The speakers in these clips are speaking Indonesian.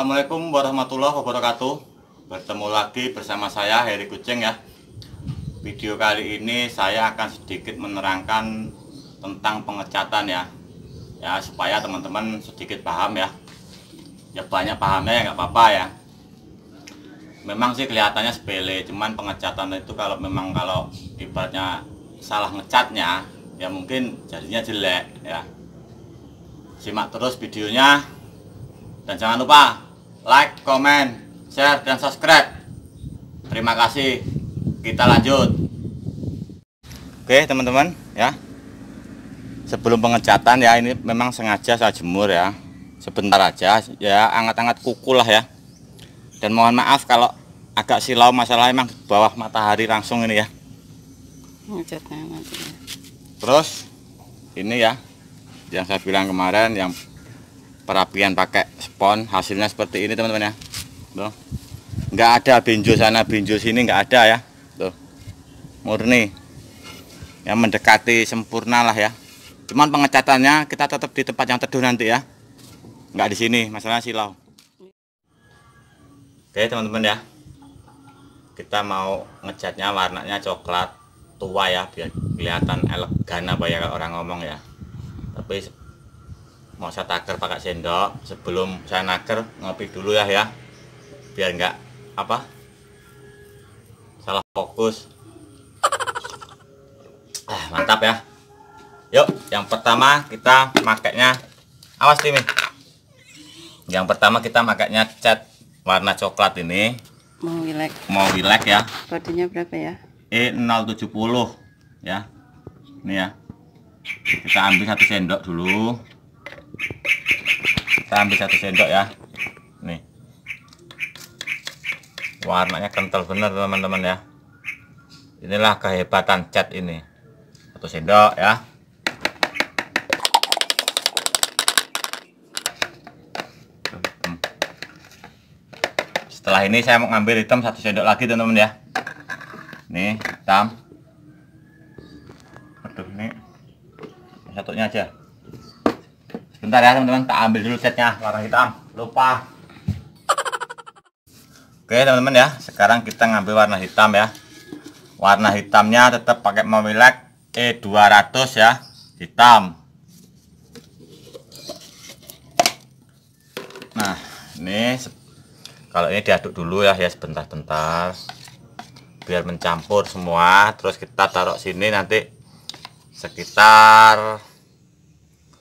Assalamualaikum warahmatullahi wabarakatuh. Bertemu lagi bersama saya Heri Kucing ya. Video kali ini saya akan sedikit menerangkan tentang pengecatan ya. Ya supaya teman-teman sedikit paham ya. Ya banyak pahamnya ya nggak apa-apa ya. Memang sih kelihatannya sepele, cuman pengecatan itu kalau ibaratnya salah ngecatnya ya mungkin jadinya jelek ya. Simak terus videonya. Dan jangan lupa like, komen, share, dan subscribe. Terima kasih. Kita lanjut. Oke teman-teman ya. Sebelum pengecatan ya, ini memang sengaja saya jemur ya. Sebentar aja ya, anget-anget kuku lah ya. Dan mohon maaf kalau agak silau, masalah emang di bawah matahari langsung ini ya. Ngecatnya mati. Terus ini ya, yang saya bilang kemarin, yang perapian pakai spons, hasilnya seperti ini teman-teman ya. Tuh. Nggak ada benjol sana benjol sini, nggak ada ya. Tuh. Murni yang mendekati sempurna lah ya. Cuman pengecatannya kita tetap di tempat yang teduh nanti ya, nggak di sini, masalahnya silau. Oke teman-teman ya, kita mau ngecatnya warnanya coklat tua ya, biar kelihatan elegan apa ya kalau orang ngomong ya. Tapi mau saya taker pakai sendok. Sebelum saya naker, ngopi dulu ya biar nggak salah fokus. Mantap ya. Yuk, yang pertama kita makainya, awas Timi, yang pertama kita makainya cat warna coklat ini. Mau wilek ya. Kodenya berapa ya? E070 ya. Ini ya, kita ambil 1 sendok dulu. Kita ambil 1 sendok ya. Nih, warnanya kental bener teman-teman ya. Inilah kehebatan cat ini. 1 sendok ya. Setelah ini saya mau ngambil hitam 1 sendok lagi teman-teman ya. Nih hitam. Aduh, ini satunya aja. Bentar ya teman-teman, tak ambil dulu catnya warna hitam, lupa. Oke teman-teman ya, sekarang kita ngambil warna hitam ya. Warna hitamnya tetap pakai Mowilek E200 ya, hitam. Nah ini kalau ini diaduk dulu ya sebentar-bentar biar mencampur semua. Terus kita taruh sini nanti sekitar,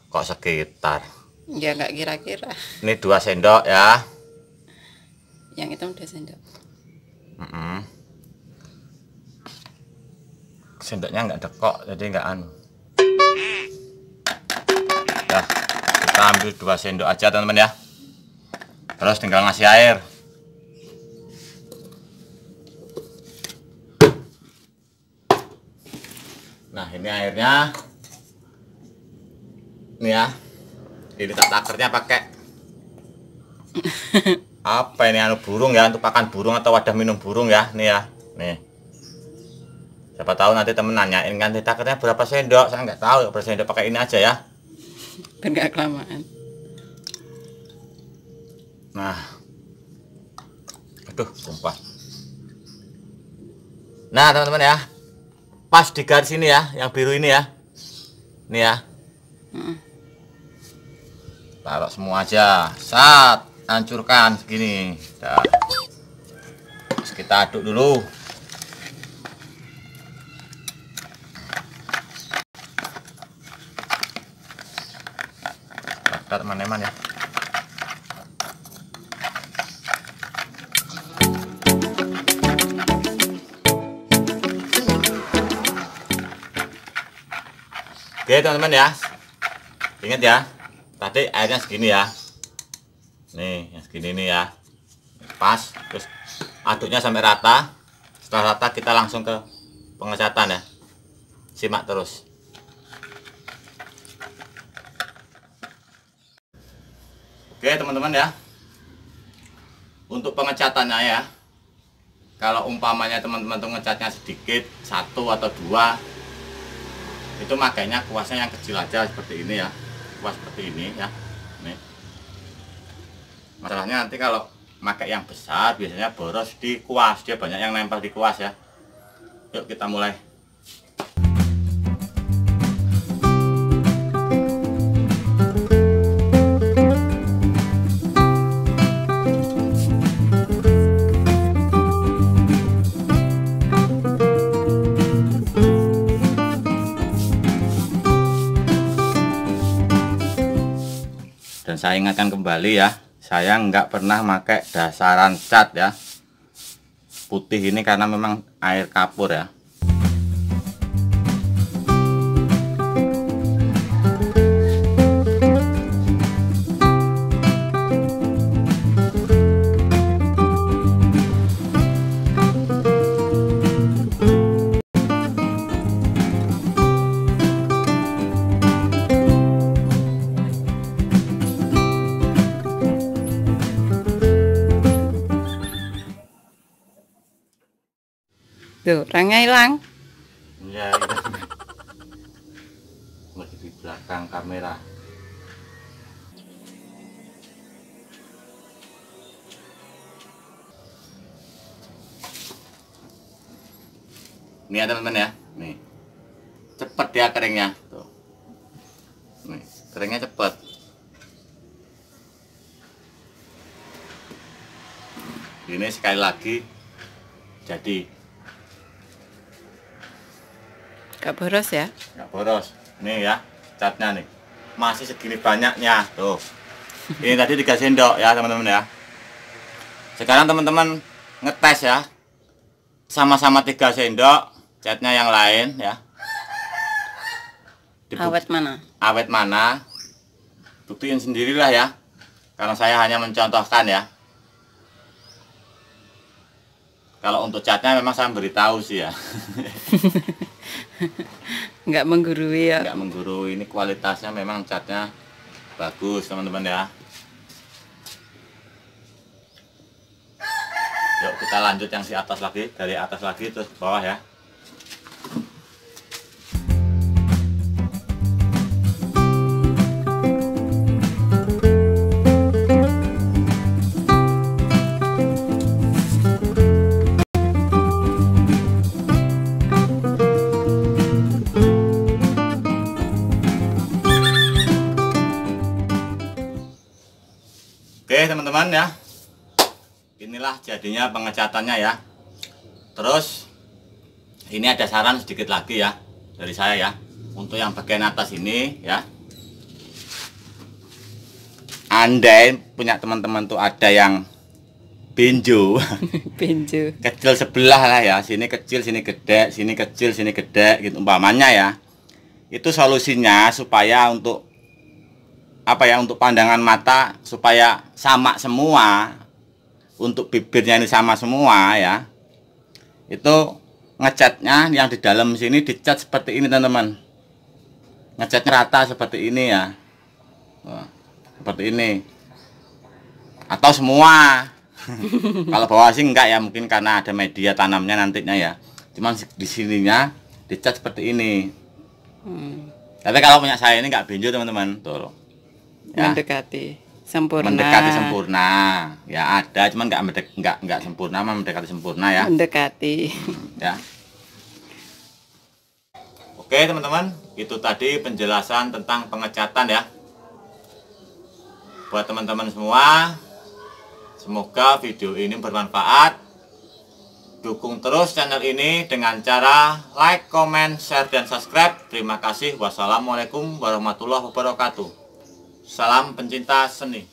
kok sekitar Ya nggak kira-kira. ini 2 sendok ya. Yang itu 2 sendok. Sendoknya nggak dekok jadi nggak anu ya. Kita ambil 2 sendok aja teman-teman ya. Terus tinggal ngasih air. Nah ini airnya. Ini ya, ini tak takernya pakai apa ini, anu burung ya, untuk pakan burung atau wadah minum burung ya. Nih ya, nih, siapa tahu nanti temen nanyain kan takernya berapa sendok. Saya nggak tahu, berapa sendok, pakai ini aja ya, Dan nggak kelamaan. Nah, aduh sumpah. Nah teman-teman ya, pas di garis ini ya, yang biru ini ya, ini ya. Taruh semua aja, hancurkan segini. Dah. Terus kita aduk dulu. Kita teman-teman ya. Oke teman-teman ya, ingat ya, tadi airnya segini ya. Nih yang segini nih ya, pas. Terus aduknya sampai rata. Setelah rata kita langsung ke pengecatan ya. Simak terus. Oke teman-teman ya, untuk pengecatannya ya, kalau umpamanya teman-teman tuh ngecatnya sedikit, 1 atau 2, itu makanya kuasnya yang kecil aja seperti ini ya, kuas seperti ini ya. Nih. Masalahnya nanti kalau pakai yang besar biasanya boros di kuas, dia banyak yang nempel di kuas ya. Yuk kita mulai. Dan saya ingatkan kembali ya, saya nggak pernah pakai dasaran cat ya, putih ini karena memang air kapur ya. Tuh, orangnya hilang. Ya, masih di belakang kamera. Ini ya teman-teman ya, nih cepet ya keringnya tuh, nih keringnya cepet. Ini sekali lagi jadi. Gak boros ya? Nggak boros. Nih ya, catnya nih. Masih segini banyaknya. Tuh. Ini tadi 3 sendok ya, teman-teman ya. Sekarang teman-teman ngetes ya. Sama-sama 3 sendok, catnya yang lain ya. Awet mana? Awet mana? Buktiin sendirilah ya. Karena saya hanya mencontohkan ya. Kalau untuk catnya memang saya beritahu sih ya. Nggak menggurui ya? Nggak menggurui, ini kualitasnya memang catnya bagus teman-teman ya. Yuk kita lanjut yang si atas lagi, dari atas lagi terus ke bawah ya. Oke teman-teman ya, inilah jadinya pengecatannya ya. Terus ini ada saran sedikit lagi ya dari saya ya, untuk yang bagian atas ini ya. Andai punya teman-teman tuh ada yang benjo Benjo kecil sebelah lah ya, sini kecil sini gede, sini kecil sini gede gitu umpamanya ya. Itu solusinya supaya untuk apa ya, untuk pandangan mata supaya sama semua, untuk bibirnya ini sama semua ya. Itu ngecatnya yang di dalam sini dicat seperti ini teman-teman, ngecatnya rata seperti ini ya. Wah, seperti ini atau semua. Kalau bawah sih enggak ya, mungkin karena ada media tanamnya nantinya ya. Cuman di sininya dicat seperti ini. Tapi kalau punya saya ini enggak benjo teman-teman, tuh ya. mendekati sempurna. Mendekati sempurna ya, ada cuman enggak sempurna, mendekati sempurna ya. Mendekati Ya. Oke teman-teman, itu tadi penjelasan tentang pengecatan ya. Buat teman-teman semua, semoga video ini bermanfaat. Dukung terus channel ini dengan cara like, comment, share, dan subscribe. Terima kasih. Wassalamualaikum warahmatullahi wabarakatuh. Salam pencinta seni.